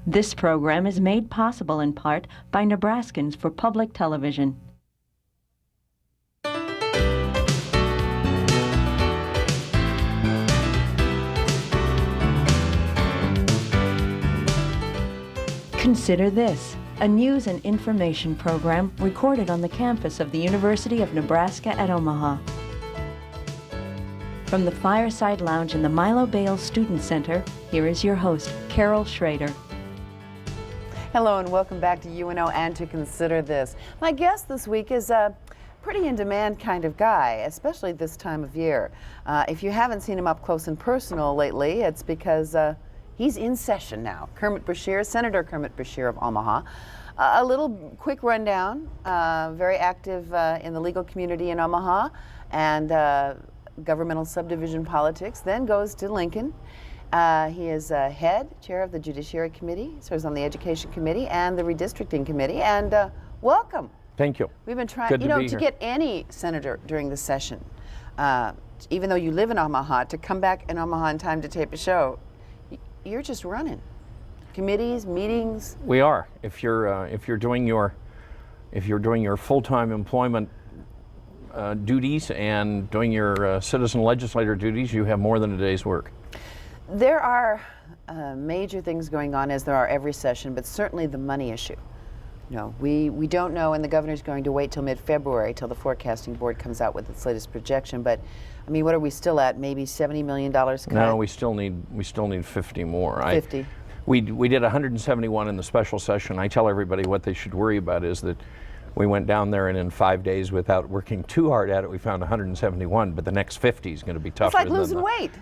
This program is made possible in part by Nebraskans for Public Television. Consider this, a news and information program recorded on the campus of the University of Nebraska at Omaha. From the Fireside Lounge in the Milo Bales Student Center, here is your host, Carol Schrader. Hello and welcome back to UNO and to Consider This. My guest this week is a pretty in-demand kind of guy, especially this time of year. If you haven't seen him up close and personal lately, it's because he's in session now. Kermit Bashir, Senator Kermit Bashir of Omaha. A little quick rundown, very active in the legal community in Omaha and governmental subdivision politics, then goes to Lincoln. He is chair of the Judiciary Committee, serves on the Education Committee and the Redistricting Committee, and welcome. Thank you. We've been trying, to get any senator during the session, even though you live in Omaha, to come back in Omaha in time to tape a show. You're just running committees, meetings. We are. If you're doing your full-time employment duties and doing your citizen legislator duties, you have more than a day's work. There are major things going on, as there are every session, but certainly the money issue. No, we don't know, and the governor's going to wait till mid-February till the forecasting board comes out with its latest projection. But I mean, what are we still at? Maybe $70 million cut? No, we still need 50 more. 50. We did 171 in the special session. I tell everybody what they should worry about is that we went down there and in 5 days, without working too hard at it, we found 171, but the next 50 is going to be tougher. It's like losing weight.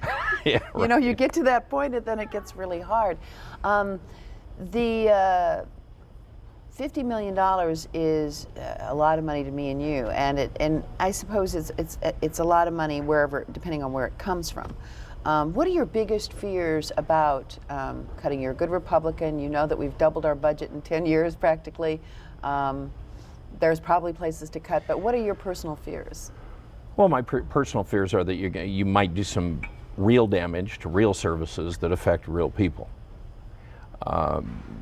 Yeah, right. You know, you get to that point and then it gets really hard. The $50 million is a lot of money to me and you, and I suppose it's a lot of money wherever, depending on where it comes from. What are your biggest fears about cutting? You're a good Republican. You know that we've doubled our budget in 10 years practically. There's probably places to cut, but what are your personal fears? Well, my personal fears are that you might do some real damage to real services that affect real people.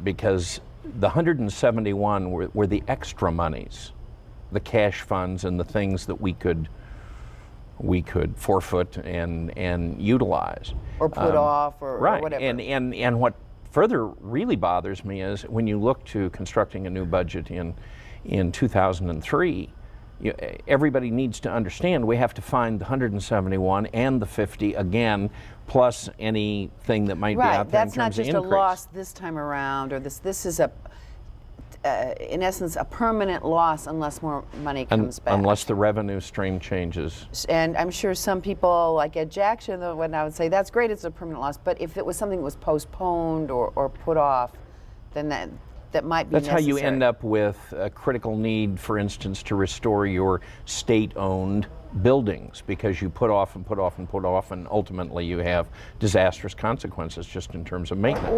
Because the 171 were the extra monies, the cash funds and the things that we could forfeit and utilize. Or put off or whatever. And what further really bothers me is when you look to constructing a new budget in 2003, everybody needs to understand we have to find the 171 and the 50 again, plus anything that might be out there in terms of increase. Right, that's not just a loss this time around, or this is in essence, a permanent loss unless more money comes back. Unless the revenue stream changes. And I'm sure some people, like Ed Jackson, when I would say, that's great, it's a permanent loss, but if it was something that was postponed or put off, then that might be necessary. That's how you end up with a critical need, for instance, to restore your state-owned buildings, because you put off and put off and put off, and ultimately you have disastrous consequences just in terms of maintenance.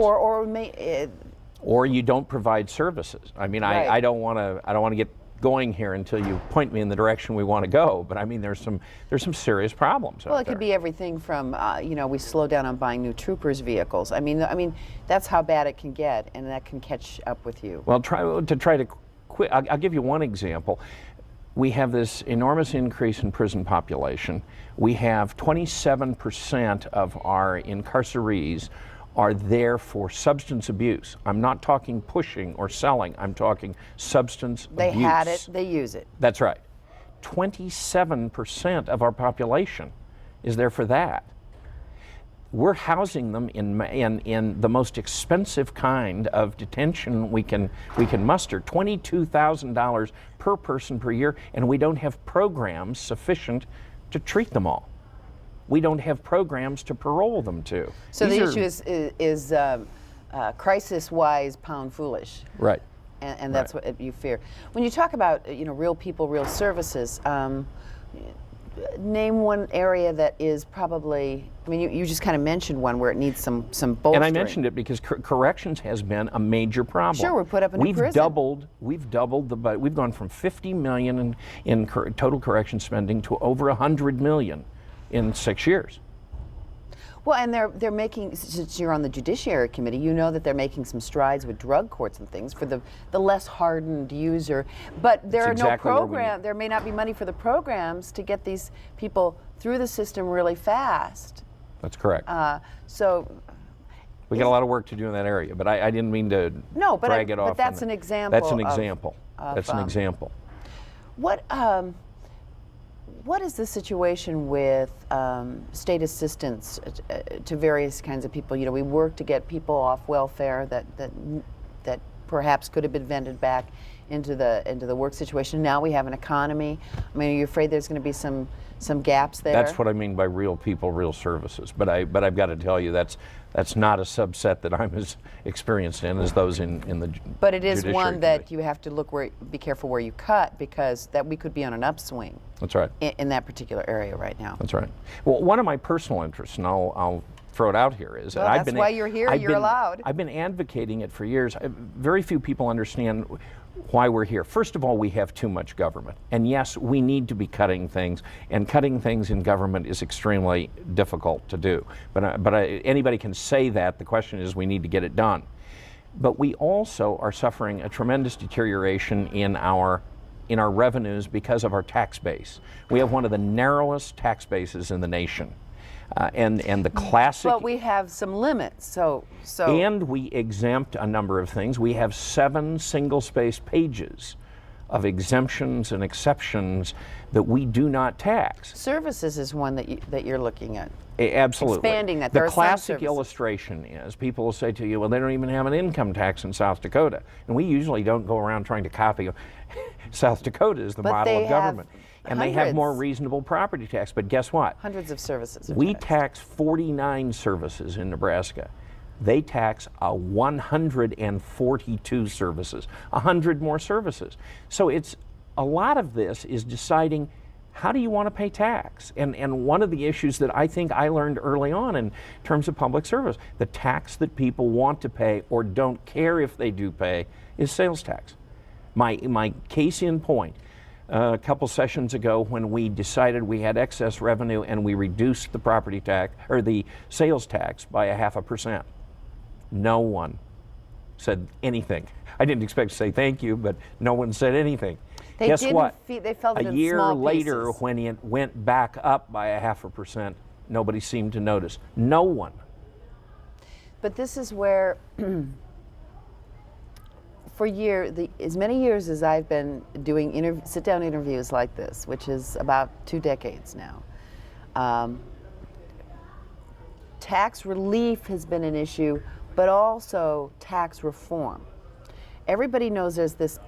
Or you don't provide services. I mean, right. I don't want to get going here until you point me in the direction we want to go. But I mean, there's some serious problems. Well, out it could there. be everything from we slow down on buying new troopers vehicles. I mean that's how bad it can get, and that can catch up with you. Well, try to quit. I'll give you one example. We have this enormous increase in prison population. We have 27% of our incarcerees are there for substance abuse. I'm not talking pushing or selling. I'm talking substance abuse. They had it, they use it. That's right. 27% of our population is there for that. We're housing them in the most expensive kind of detention we can muster, $22,000 per person per year, and we don't have programs sufficient to treat them all. We don't have programs to parole them to. So the issue is crisis-wise, pound foolish. Right. And that's what you fear. When you talk about real people, real services, name one area that is probably. I mean, you just kind of mentioned one where it needs some bolstering. And I mentioned it because corrections has been a major problem. Sure, we put up a new prison. We've doubled the budget. We've gone from $50 million in total correction spending to over $100 million in 6 years. Well, and they're making, since you're on the Judiciary Committee, you know that they're making some strides with drug courts and things for the less hardened user. But there That's are exactly no where we program. need- There may not be money for the programs to get these people through the system really fast. That's correct. So. We got a lot of work to do in that area, but I didn't mean to No, but drag it off. that's on an the- example. That's an of- example. That's an example. What is the situation with state assistance to various kinds of people? You know, we work to get people off welfare that perhaps could have been vended back into the work situation. Now we have an economy. I mean, are you afraid there's going to be some gaps there? That's what I mean by real people, real services. But I've got to tell you that's not a subset that I'm as experienced in as those in the. But it is Judiciary one that Committee. you have to be careful where you cut, because that we could be on an upswing That's right. in that particular area right now. That's right. Well, one of my personal interests, and I'll throw it out here, is Well, that I've that's been. why you're here. I've You're been- allowed. I've been advocating it for years. Very few people understand why we're here. First of all, we have too much government, and yes, we need to be cutting things. And cutting things in government is extremely difficult to do. But anybody can say that. The question is, we need to get it done. But we also are suffering a tremendous deterioration in our revenues because of our tax base. We have one of the narrowest tax bases in the nation, and the classic. But we have some limits, so. And we exempt a number of things. We have 7 single-spaced pages of exemptions and exceptions that we do not tax. Services is one that you're looking at. Absolutely. Expanding that. There The are some classic services. illustration is people will say to you, well, they don't even have an income tax in South Dakota. And we usually don't go around trying to copy South Dakota as the But model they of have government. And they have more hundreds. reasonable property tax. But guess what? Hundreds of services. are We taxed. tax 49 services in Nebraska. They tax 142 services, 100 more services. So it's a lot of this is deciding, how do you want to pay tax? And one of the issues that I think I learned early on in terms of public service, the tax that people want to pay or don't care if they do pay is sales tax. My case in point, a couple sessions ago when we decided we had excess revenue and we reduced the property tax or the sales tax by 0.5%. No one said anything. I didn't expect to say thank you, but no one said anything. They Guess didn't what? they felt it A in year small later, pieces. when it went back up by 0.5%, nobody seemed to notice. No one. But this is where, for as many years as I've been doing sit-down interviews like this, which is about 2 decades now, tax relief has been an issue, but also tax reform. Everybody knows there's this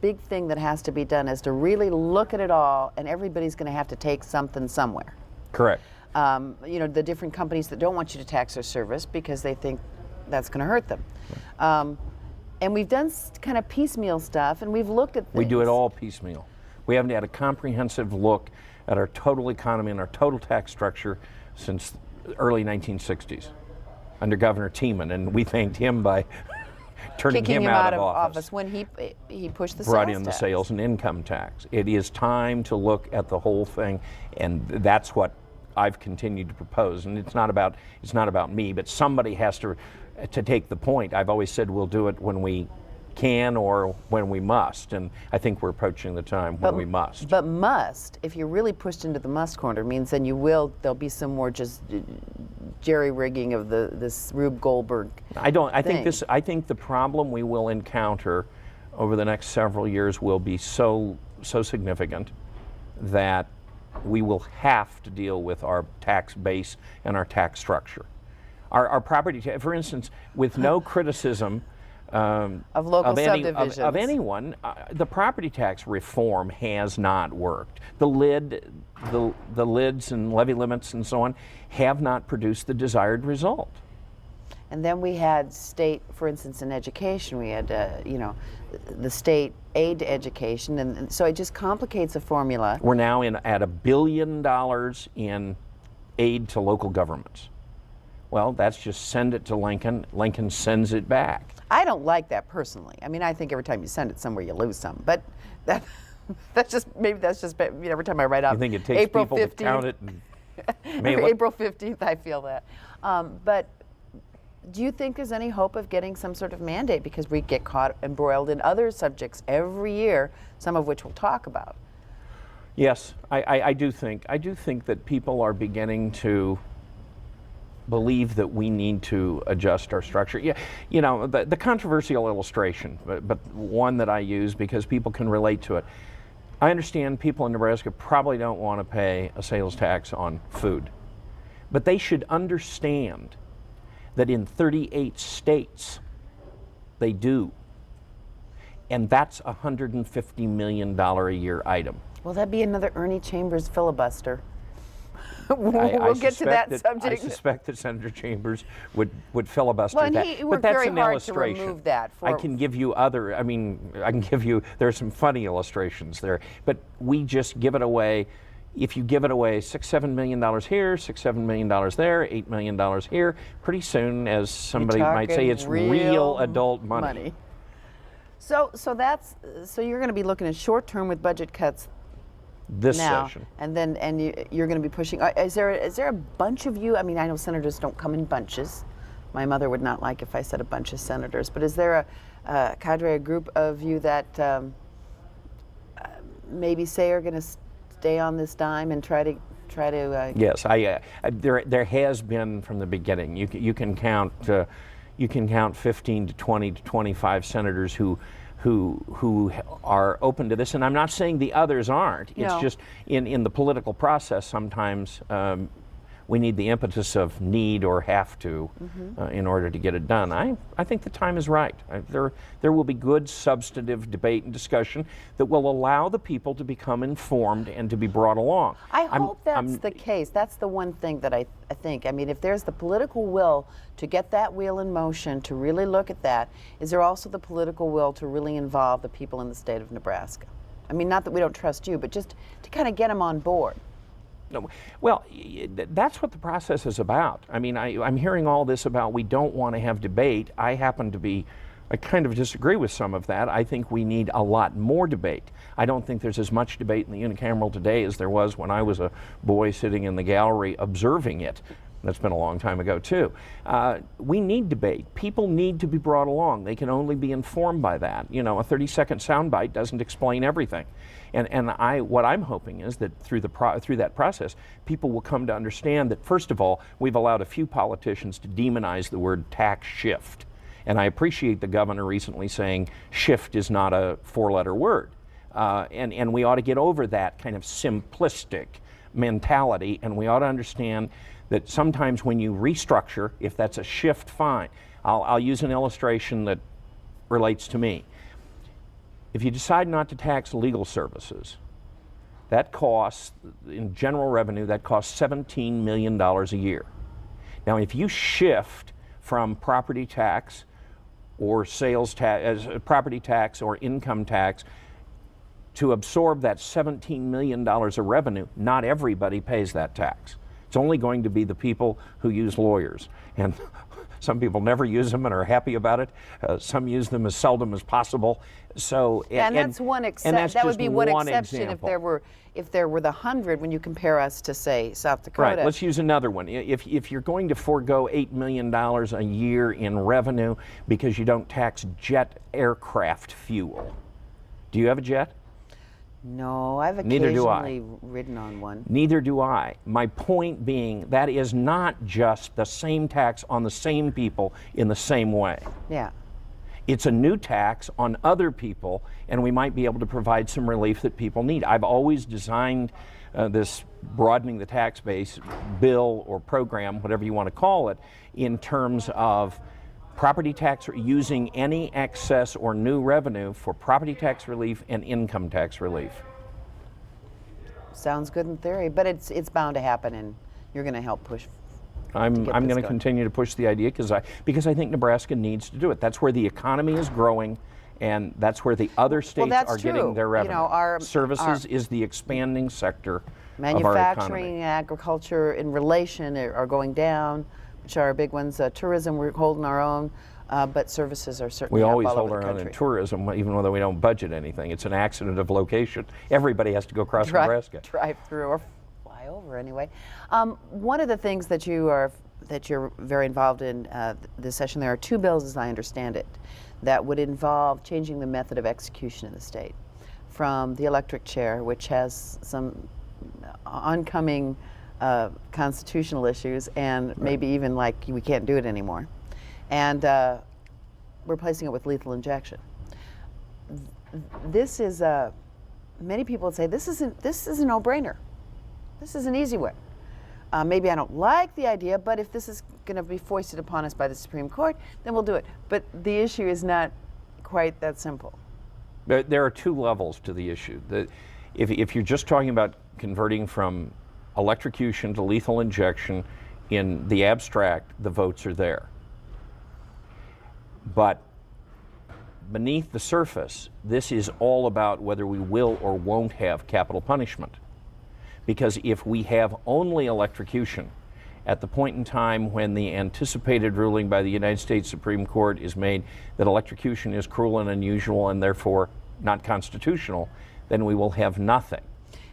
big thing that has to be done, is to really look at it all, and everybody's going to have to take something somewhere. Correct. You know, the different companies that don't want you to tax their service because they think that's going to hurt them. And we've done kind of piecemeal stuff, and we've looked at things. We do it all piecemeal. We haven't had a comprehensive look at our total economy and our total tax structure since the early 1960s under Governor Tiemann, and we thanked him by turning Kicking him out of office. when he pushed the Brought sales in the tax. sales and income tax. It is time to look at the whole thing, and that's what I've continued to propose. And it's not about me, but somebody has to take the point. I've always said we'll do it when we can or when we must, and I think we're approaching the time when we must. But if you're really pushed into the must corner, means then there'll be some more just jerry-rigging of this Rube Goldberg I thing. think the problem we will encounter over the next several years will be so significant that we will have to deal with our tax base and our tax structure. Our property tax, for instance, with no criticism of local subdivisions. of anyone, the property tax reform has not worked. The lids and levy limits and so on have not produced the desired result. And then we had state, for instance, in education, we had, the state aid to education, and so it just complicates the formula. We're now at $1 billion in aid to local governments. Well, that's just send it to Lincoln. Lincoln sends it back. I don't like that personally. I mean, I think every time you send it somewhere, you lose some. But that's just every time I write off You think it takes April people 15th. to count it and May April 15th, I feel that. But do you think there's any hope of getting some sort of mandate? Because we get caught embroiled in other subjects every year, some of which we'll talk about. Yes, I do think. I do think that people are beginning to believe that we need to adjust our structure. Yeah, you know, the controversial illustration, but one that I use because people can relate to it. I understand people in Nebraska probably don't want to pay a sales tax on food, but they should understand that in 38 states they do. And that's a $150 million a year item. Will that be another Ernie Chambers filibuster? We'll get to that subject. I suspect that Senator Chambers would filibuster well, and that. he but worked that's very an hard illustration. to remove that. I can give you other, I can give you, there's some funny illustrations there, but we just give it away. If you give it away $6-7 million here, $6-7 million there, $8 million here, pretty soon, as somebody might say, it's real adult money. So you're going to be looking at short term with budget cuts this now, session. and then you're going to be pushing. Is there a bunch of you? I mean, I know senators don't come in bunches. My mother would not like if I said a bunch of senators. But is there a cadre, a group of you that maybe say are going to stay on this dime and try to? Yes, there has been from the beginning. You can count 15 to 20 to 25 senators who are open to this, and I'm not saying the others aren't. It's just in the political process sometimes we need the impetus of need or have to in order to get it done. I think the time is right. There will be good substantive debate and discussion that will allow the people to become informed and to be brought along. I hope that's the case. That's the one thing that I think. I mean, if there's the political will to get that wheel in motion, to really look at that, is there also the political will to really involve the people in the state of Nebraska? I mean, not that we don't trust you, but just to kind of get them on board. No, well, that's what the process is about. I mean, I'm hearing all this about we don't want to have debate. I kind of disagree with some of that. I think we need a lot more debate. I don't think there's as much debate in the unicameral today as there was when I was a boy sitting in the gallery observing it. That's been a long time ago, too. We need debate. People need to be brought along. They can only be informed by that. You know, a 30-second soundbite doesn't explain everything. And what I'm hoping is that through that process, people will come to understand that, first of all, we've allowed a few politicians to demonize the word tax shift. And I appreciate the governor recently saying shift is not a four-letter word. And we ought to get over that kind of simplistic mentality, and we ought to understand that sometimes when you restructure, if that's a shift, fine. I'll use an illustration that relates to me. If you decide not to tax legal services, that costs, in general revenue, that costs $17 million a year. Now, if you shift from property tax or sales tax, property tax or income tax to absorb that $17 million of revenue, not everybody pays that tax. It's only going to be the people who use lawyers. And some people never use them and are happy about it. Some use them as seldom as possible. So, and that's one exception. That would be one exception example. if there were the 100 when you compare us to, say, South Dakota. Right. Let's use another one. If you're going to forego $8 million a year in revenue because you don't tax jet aircraft fuel, do you have a jet? No, I've Neither do I. occasionally ridden on one. Neither do I. My point being, that is not just the same tax on the same people in the same way. Yeah. It's a new tax on other people, and we might be able to provide some relief that people need. I've always designed this broadening the tax base bill or program, whatever you want to call it, in terms of property tax, using any excess or new revenue for property tax relief and income tax relief. Sounds good in theory, but it's bound to happen, and you're going to help push. I'm going to continue to push the idea because I think Nebraska needs to do it. That's where the economy is growing, and that's where the other states are getting their revenue. You know, Services is the expanding sector manufacturing, of our economy. agriculture in relation are going down, which are big ones. Tourism, we're holding our own, but services are certainly We up always all hold over our the own in country. tourism, even though we don't budget anything. It's an accident of location. Everybody has to go across Nebraska. Drive through or fly over. over anyway. One of the things that you're very involved in this session, there are two bills, as I understand it, that would involve changing the method of execution in the state, from the electric chair, which has some oncoming constitutional issues, and maybe even like we can't do it anymore, and replacing it with lethal injection. This is many people would say this is a no-brainer. This is an easy way. Maybe I don't like the idea, but if this is going to be foisted upon us by the Supreme Court, then we'll do it. But the issue is not quite that simple. There are two levels to the issue. If you're just talking about converting from electrocution to lethal injection, in the abstract, the votes are there. But beneath the surface, this is all about whether we will or won't have capital punishment. Because if we have only electrocution, at the point in time when the anticipated ruling by the United States Supreme Court is made that electrocution is cruel and unusual and therefore not constitutional, then we will have nothing.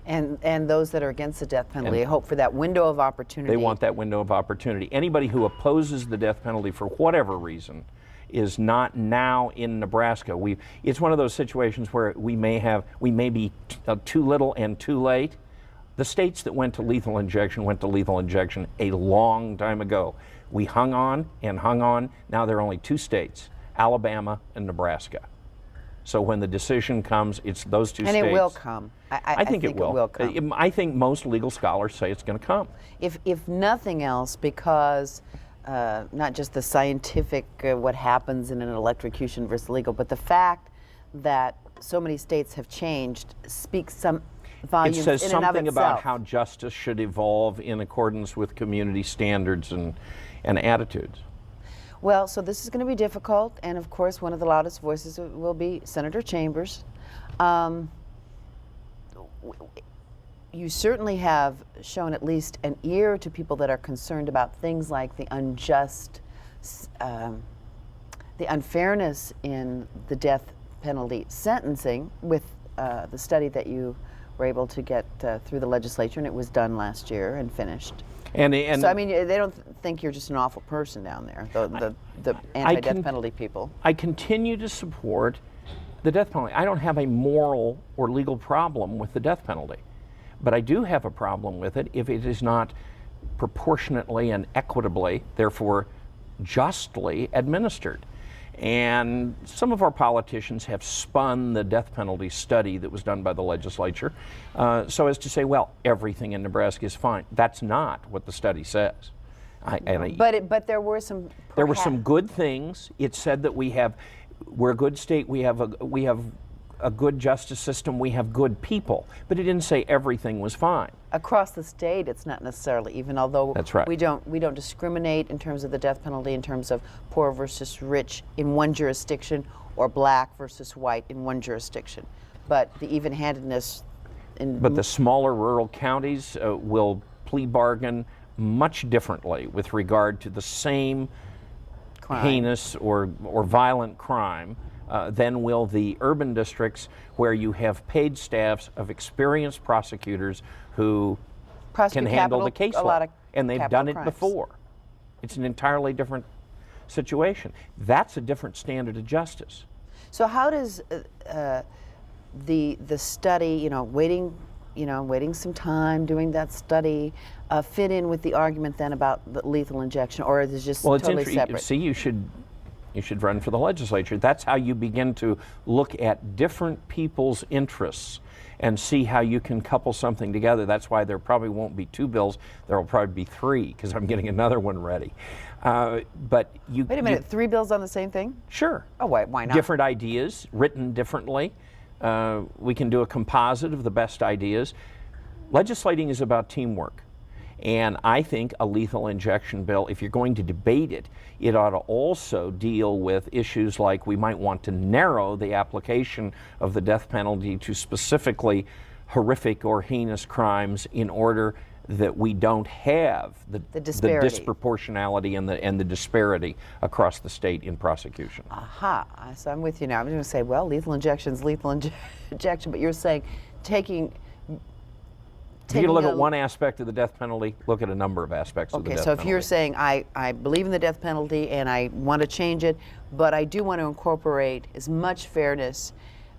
And those that are against the death penalty hope for that window of opportunity. They want that window of opportunity. Anybody who opposes the death penalty for whatever reason is not now in Nebraska. It's one of those situations where we may be too little and too late. The states that went to lethal injection a long time ago. We hung on and hung on. Now there are only two states, Alabama and Nebraska. So when the decision comes, it's those two states. And it will come. I think it will come. I think most legal scholars say it's going to come. If nothing else, because not just the scientific, what happens in an electrocution versus legal, but the fact that so many states have changed speaks some volumes it says in and of something itself. about how justice should evolve in accordance with community standards and attitudes. Well, so this is going to be difficult, and of course one of the loudest voices will be Senator Chambers. You certainly have shown at least an ear to people that are concerned about things like the unjust, the unfairness in the death penalty sentencing with the study that you were able to get through the legislature, and it was done last year and finished. And so, I mean, they don't think you're just an awful person down there, the anti-death penalty people. I continue to support the death penalty. I don't have a moral or legal problem with the death penalty, but I do have a problem with it if it is not proportionately and equitably, therefore justly administered. And some of our politicians have spun the death penalty study that was done by the legislature so as to say, well, everything in Nebraska is fine. That's not what the study says. But there were some. There were some good things. It said that we're a good state. We have a good justice system. We have good people. But it didn't say everything was fine. Across the state, it's not necessarily, even although that's right. we don't discriminate in terms of the death penalty in terms of poor versus rich in one jurisdiction or black versus white in one jurisdiction. But the even-handedness in... But the smaller rural counties will plea bargain much differently with regard to the same crime. Heinous or violent crime than will the urban districts where you have paid staffs of experienced prosecutors who can handle the case law. And they've done it before. It's an entirely different situation. That's a different standard of justice. So how does the study, waiting some time, doing that study, fit in with the argument then about the lethal injection, or is it just totally separate? See, you should run for the legislature. That's how you begin to look at different people's interests and see how you can couple something together. That's why there probably won't be two bills. There will probably be three, because I'm getting another one ready. But you wait a minute, three bills on the same thing? Sure. Oh, why not? Different ideas, written differently. We can do a composite of the best ideas. Legislating is about teamwork. And I think a lethal injection bill, if you're going to debate it, it ought to also deal with issues like we might want to narrow the application of the death penalty to specifically horrific or heinous crimes in order that we don't have the disproportionality and the disparity across the state in prosecution. Aha, so I'm with you now. I'm going to say, well, lethal injection is lethal injection, but you're saying taking If you're going to look at one aspect of the death penalty, look at a number of aspects of the death so penalty. if you're saying, I believe in the death penalty and I want to change it, but I do want to incorporate as much fairness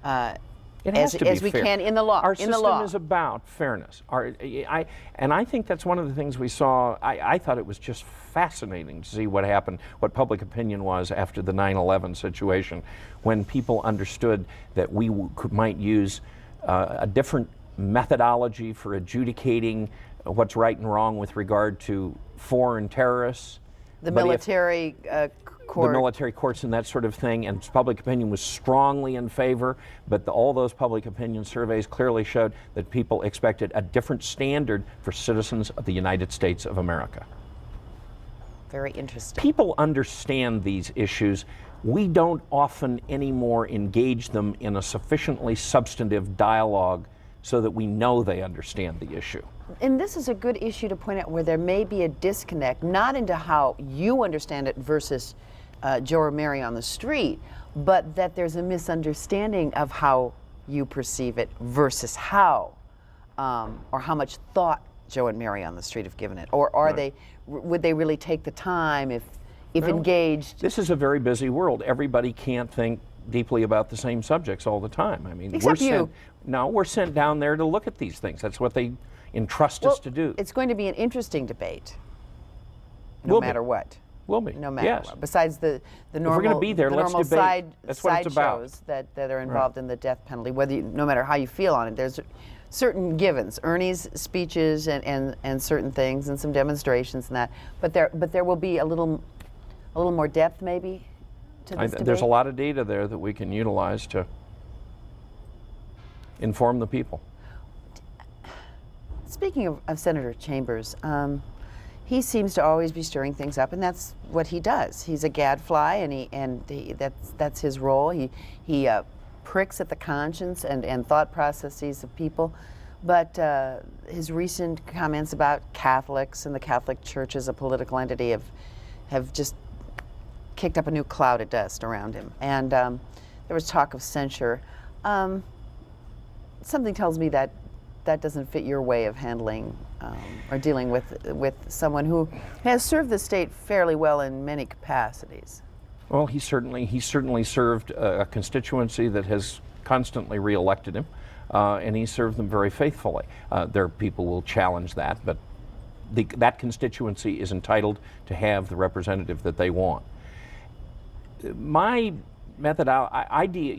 It has to be as we fair. can in the law. Our in the system law. is about fairness. And I think that's one of the things we saw. I thought it was just fascinating to see what happened, what public opinion was after the 9/11 situation, when people understood that we might use a different methodology for adjudicating what's right and wrong with regard to foreign terrorists. The But if- military court. the military courts and that sort of thing, and public opinion was strongly in favor, but all those public opinion surveys clearly showed that people expected a different standard for citizens of the United States of America. Very interesting. People understand these issues. We don't often anymore engage them in a sufficiently substantive dialogue so that we know they understand the issue. And this is a good issue to point out where there may be a disconnect, not into how you understand it versus Joe or Mary on the street, but that there's a misunderstanding of how you perceive it versus how, or how much thought Joe and Mary on the street have given it, or are they? Would they really take the time if engaged? This is a very busy world. Everybody can't think deeply about the same subjects all the time. I mean, Except you. we're sent down there to look at these things. That's what they entrust us to do. It's going to be an interesting debate, no Will be. matter what. Will be. No matter Yes. what. Besides the normal, we're gonna be there, the let's normal debate. That's what side it's about. shows that are involved in the death penalty. No matter how you feel on it, there's certain givens, Ernie's speeches and certain things and some demonstrations and that. But there will be a little more depth maybe to this debate. There's a lot of data there that we can utilize to inform the people. Speaking of Senator Chambers, he seems to always be stirring things up, and that's what he does. He's a gadfly, and that's his role. He pricks at the conscience and thought processes of people. But his recent comments about Catholics and the Catholic Church as a political entity have just kicked up a new cloud of dust around him. And there was talk of censure. Something tells me that doesn't fit your way of handling or dealing with someone who has served the state fairly well in many capacities. Well, he certainly served a constituency that has constantly reelected him, and he served them very faithfully. There are people who will challenge that, but that constituency is entitled to have the representative that they want. My idea,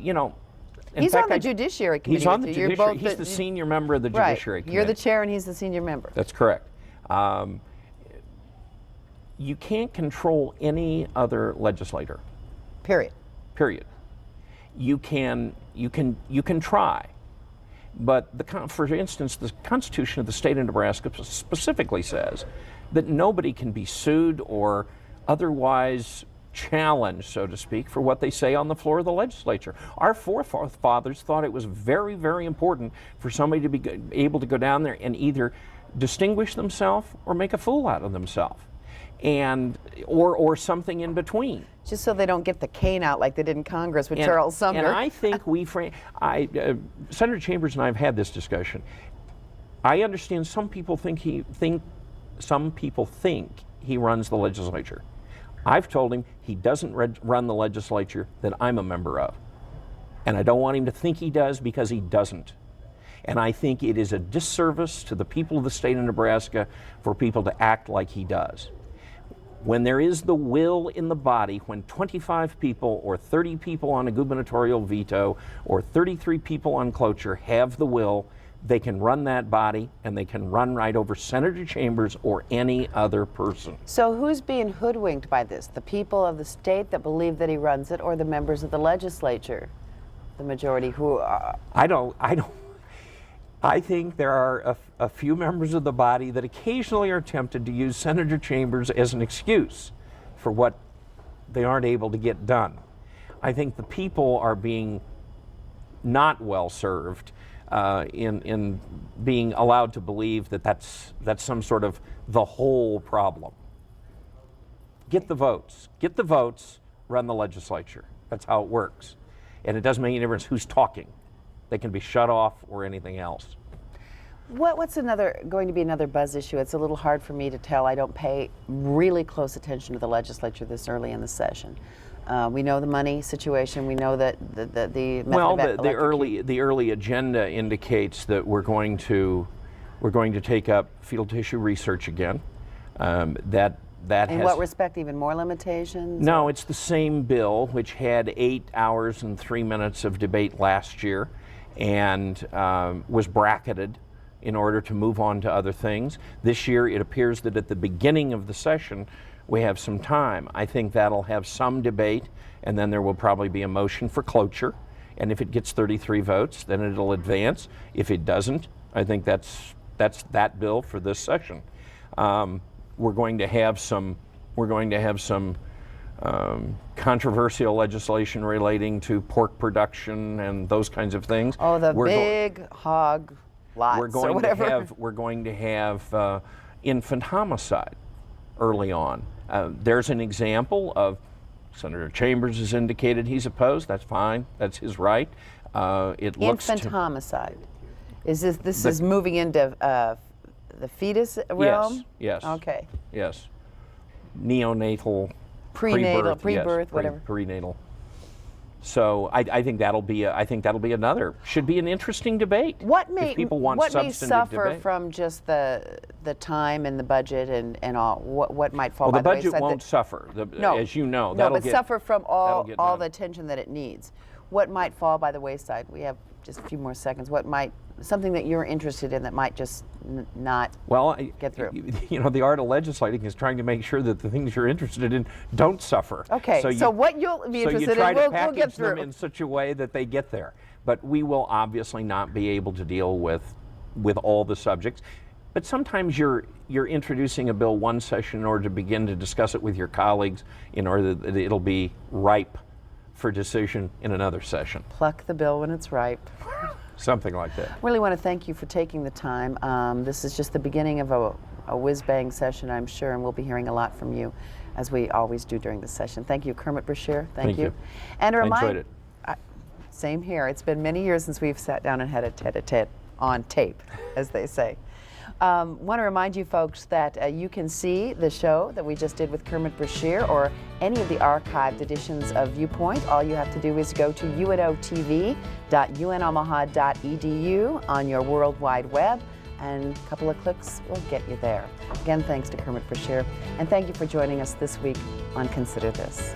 He's on the Judiciary Committee. He's on the with you. You're Judiciary. both He's the senior member of the Judiciary Committee. You're the chair and he's the senior member. That's correct. You can't control any other legislator. Period. Period. You can try, but for instance, the Constitution of the state of Nebraska specifically says that nobody can be sued or otherwise challenged, so to speak, for what they say on the floor of the legislature. Our forefathers thought it was very, very important for somebody to be able to go down there and either distinguish themselves or make a fool out of themselves, or something in between. Just so they don't get the cane out like they did in Congress with Charles Sumner. And I think Senator Chambers and I have had this discussion. I understand some people think he runs the legislature. I've told him he doesn't run the legislature that I'm a member of. And I don't want him to think he does, because he doesn't. And I think it is a disservice to the people of the state of Nebraska for people to act like he does. When there is the will in the body, when 25 people or 30 people on a gubernatorial veto or 33 people on cloture have the will, they can run that body, and they can run right over Senator Chambers or any other person. So who's being hoodwinked by this? The people of the state that believe that he runs it, or the members of the legislature, the majority who are? I think there are a few members of the body that occasionally are tempted to use Senator Chambers as an excuse for what they aren't able to get done. I think the people are being not well served in being allowed to believe that that's some sort of the whole problem. Get the votes, run the legislature. That's how it works. And it doesn't make any difference who's talking. They can be shut off or anything else. What's going to be another buzz issue? It's a little hard for me to tell. I don't pay really close attention to the legislature this early in the session. We know the money situation. We know that the well, the early agenda indicates that we're going to take up fetal tissue research again. That in what respect? Even more limitations? No, it's the same bill, which had 8 hours and 3 minutes of debate last year, and was bracketed in order to move on to other things. This year, it appears that at the beginning of the session, we have some time. I think that'll have some debate, and then there will probably be a motion for cloture. And if it gets 33 votes, then it'll advance. If it doesn't, I think that's that bill for this session. We're going to have some controversial legislation relating to pork production and those kinds of things. Oh, the big hog lots or whatever. We're going to have infant homicide early on. There's an example of Senator Chambers has indicated he's opposed. That's fine. That's his right. Infant homicide. Is this is moving into the fetus realm? Yes. Okay. Yes. Neonatal. Pre-birth, yes, whatever. Prenatal. So I think that'll be another. Should be an interesting debate. What may suffer debate. from just the time and the budget and all? What might fall well, by the budget wayside? won't suffer. No, as you know, no, but suffer from all done. the attention that it needs. What might fall by the wayside? We have just a few more seconds. Something that you're interested in that might just not get through? You know, the art of legislating is trying to make sure that the things you're interested in don't suffer. Okay, so what you'll be interested in, we'll get through. them in such a way that they get there. But we will obviously not be able to deal with all the subjects. But sometimes you're introducing a bill one session in order to begin to discuss it with your colleagues in order that it'll be ripe for decision in another session. Pluck the bill when it's ripe. Something like that. Really want to thank you for taking the time. This is just the beginning of a whiz-bang session, I'm sure, and we'll be hearing a lot from you, as we always do during this session. Thank you, Kermit Brashear. Thank you. And I enjoyed it. Same here. It's been many years since we've sat down and had a tete-a-tete on tape, as they say. Want to remind you folks that you can see the show that we just did with Kermit Brashear or any of the archived editions of Viewpoint. All you have to do is go to unotv.unomaha.edu on your World Wide Web, and a couple of clicks will get you there. Again, thanks to Kermit Brashear, and thank you for joining us this week on Consider This.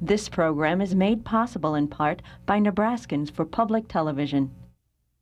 This program is made possible in part by Nebraskans for Public Television.